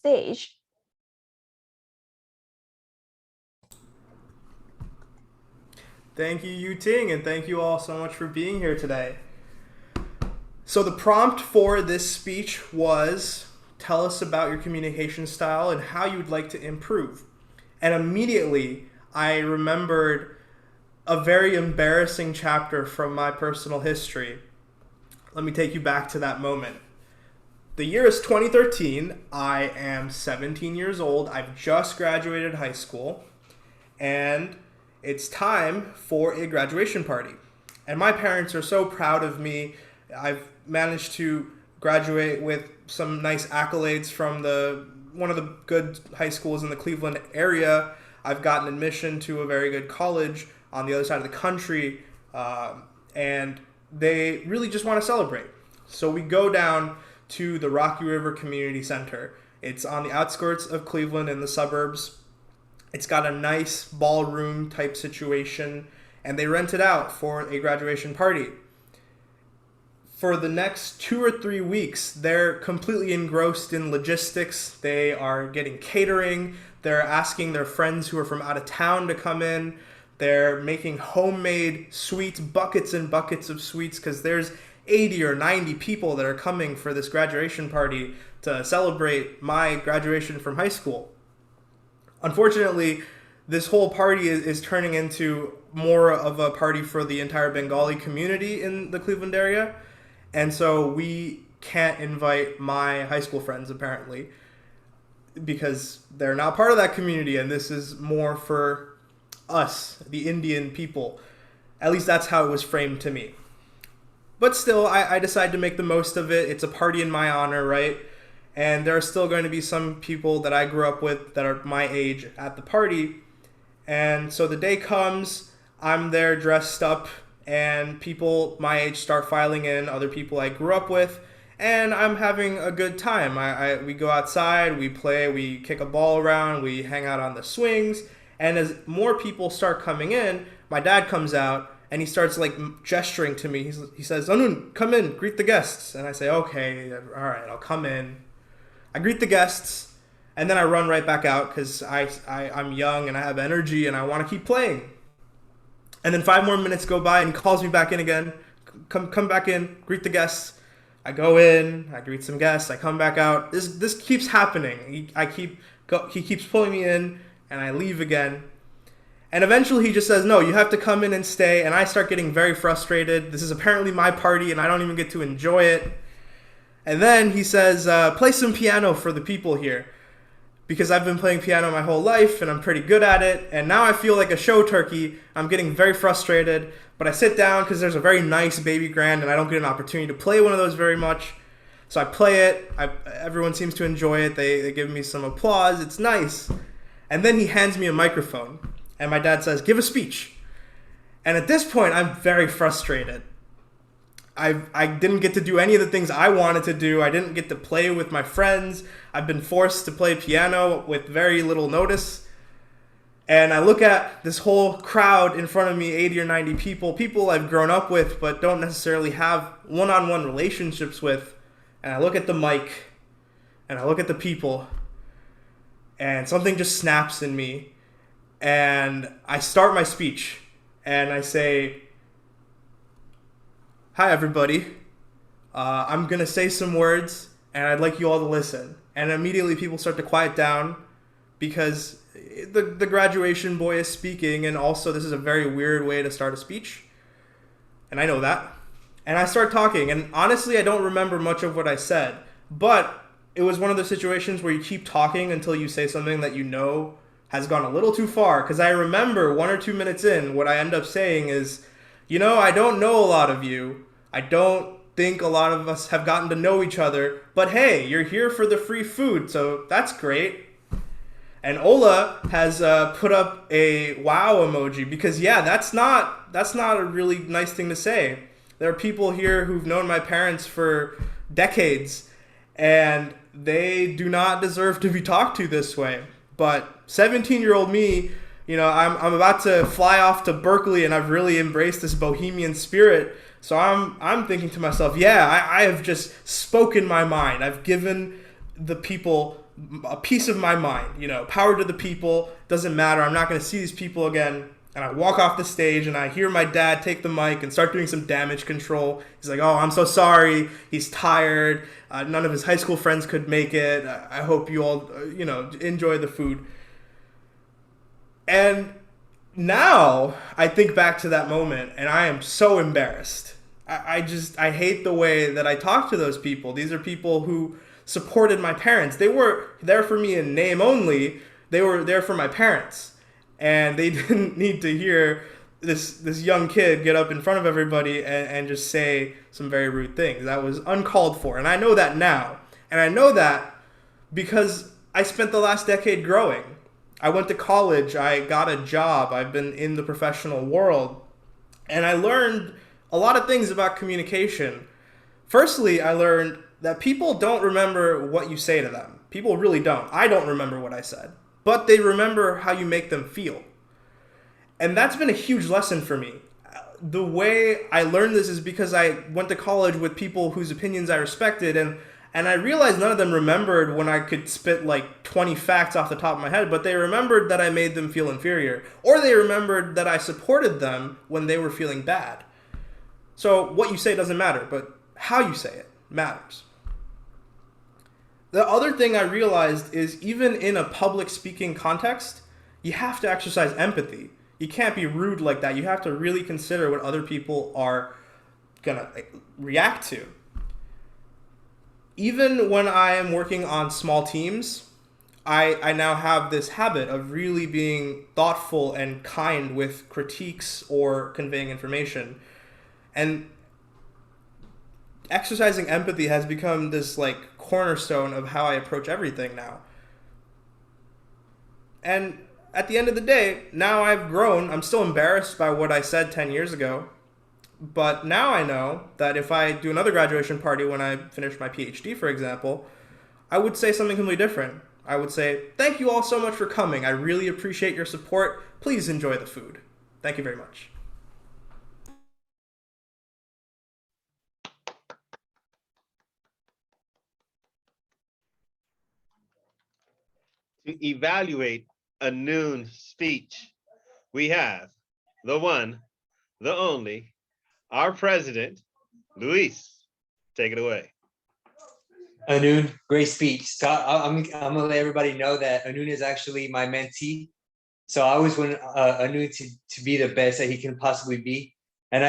stage. Thank you, Yu Ting, and thank you all so much for being here today. So, the prompt for this speech was tell us about your communication style and how you'd like to improve. And immediately, I remembered a very embarrassing chapter from my personal history. Let me take you back to that moment. The year is 2013. I am 17 years old. I've just graduated high school. And it's time for a graduation party. And my parents are so proud of me. I've managed to graduate with some nice accolades from one of the good high schools in the Cleveland area. I've gotten admission to a very good college on the other side of the country, and they really just want to celebrate. So we go down to the Rocky River Community Center. It's on the outskirts of Cleveland in the suburbs. It's got a nice ballroom type situation, and they rent it out for a graduation party. For the next 2 or 3 weeks, they're completely engrossed in logistics. They are getting catering. They're asking their friends who are from out of town to come in. They're making homemade sweets, buckets and buckets of sweets, because there's 80 or 90 people that are coming for this graduation party to celebrate my graduation from high school. Unfortunately, this whole party is turning into more of a party for the entire Bengali community in the Cleveland area. And so we can't invite my high school friends, apparently, because they're not part of that community, and this is more for us, the Indian people. At least that's how it was framed to me. But still, I decided to make the most of it. It's a party in my honor, right? And there are still going to be some people that I grew up with that are my age at the party. And so the day comes, I'm there dressed up, and people my age start filing in, other people I grew up with, and I'm having a good time. We go outside, we play, we kick a ball around, we hang out on the swings, and as more people start coming in, my dad comes out, and he starts like gesturing to me. He says, "Anun, come in, greet the guests." And I say, "Okay, all right, I'll come in." I greet the guests, and then I run right back out because I'm young and I have energy and I want to keep playing. And then 5 more minutes go by and he calls me back in again. Come back in, greet the guests. I go in, I greet some guests, I come back out. This keeps happening. He keeps pulling me in, and I leave again. And eventually he just says, "No, you have to come in and stay." And I start getting very frustrated. This is apparently my party and I don't even get to enjoy it. And then he says, "Play some piano for the people here." Because I've been playing piano my whole life and I'm pretty good at it. And now I feel like a show turkey. I'm getting very frustrated. But I sit down because there's a very nice baby grand and I don't get an opportunity to play one of those very much. So I play it. Everyone seems to enjoy it. They give me some applause. It's nice. And then he hands me a microphone. And my dad says, "Give a speech." And at this point, I'm very frustrated. I didn't get to do any of the things I wanted to do. I didn't get to play with my friends. I've been forced to play piano with very little notice. And I look at this whole crowd in front of me, 80 or 90 people I've grown up with but don't necessarily have one-on-one relationships with. And I look at the mic, and I look at the people, and something just snaps in me. And I start my speech, and I say, "Hi, everybody. I'm going to say some words, and I'd like you all to listen." And immediately people start to quiet down because the graduation boy is speaking, and also this is a very weird way to start a speech. And I know that. And I start talking, and honestly, I don't remember much of what I said. But it was one of those situations where you keep talking until you say something that you know has gone a little too far. Because I remember 1 or 2 minutes in, what I end up saying is, "I don't know a lot of you. I don't think a lot of us have gotten to know each other. But hey, you're here for the free food, so that's great." And Ola has put up a wow emoji because, yeah, that's not a really nice thing to say. There are people here who've known my parents for decades, and they do not deserve to be talked to this way. But 17-year-old me, I'm about to fly off to Berkeley, and I've really embraced this bohemian spirit. So I'm thinking to myself, yeah, I have just spoken my mind. I've given the people a piece of my mind, power to the people, doesn't matter, I'm not going to see these people again. And I walk off the stage and I hear my dad take the mic and start doing some damage control. He's like, "Oh, I'm so sorry. He's tired. None of his high school friends could make it. I hope you all, enjoy the food." And now I think back to that moment and I am so embarrassed. I hate the way that I talk to those people. These are people who supported my parents. They were there for me in name only. They were there for my parents. And they didn't need to hear this young kid get up in front of everybody and just say some very rude things. That was uncalled for. And I know that now. And I know that because I spent the last decade growing. I went to college. I got a job. I've been in the professional world. And I learned a lot of things about communication. Firstly, I learned that people don't remember what you say to them. People really don't. I don't remember what I said. But they remember how you make them feel. And that's been a huge lesson for me. The way I learned this is because I went to college with people whose opinions I respected, and I realized none of them remembered when I could spit like 20 facts off the top of my head, but they remembered that I made them feel inferior, or they remembered that I supported them when they were feeling bad. So what you say doesn't matter, but how you say it matters. The other thing I realized is even in a public speaking context, you have to exercise empathy. You can't be rude like that. You have to really consider what other people are going to react to. Even when I am working on small teams, I now have this habit of really being thoughtful and kind with critiques or conveying information. And exercising empathy has become this cornerstone of how I approach everything now. And at the end of the day, now I've grown. I'm still embarrassed by what I said 10 years ago. But now I know that if I do another graduation party when I finish my PhD, for example, I would say something completely different. I would say, "Thank you all so much for coming. I really appreciate your support. Please enjoy the food. Thank you very much." To evaluate a noon speech, we have the one, the only, our president, Luis. Take it away. Anun, great speech. So I'm gonna let everybody know that Anun is actually my mentee. So I always want Anun to be the best that he can possibly be.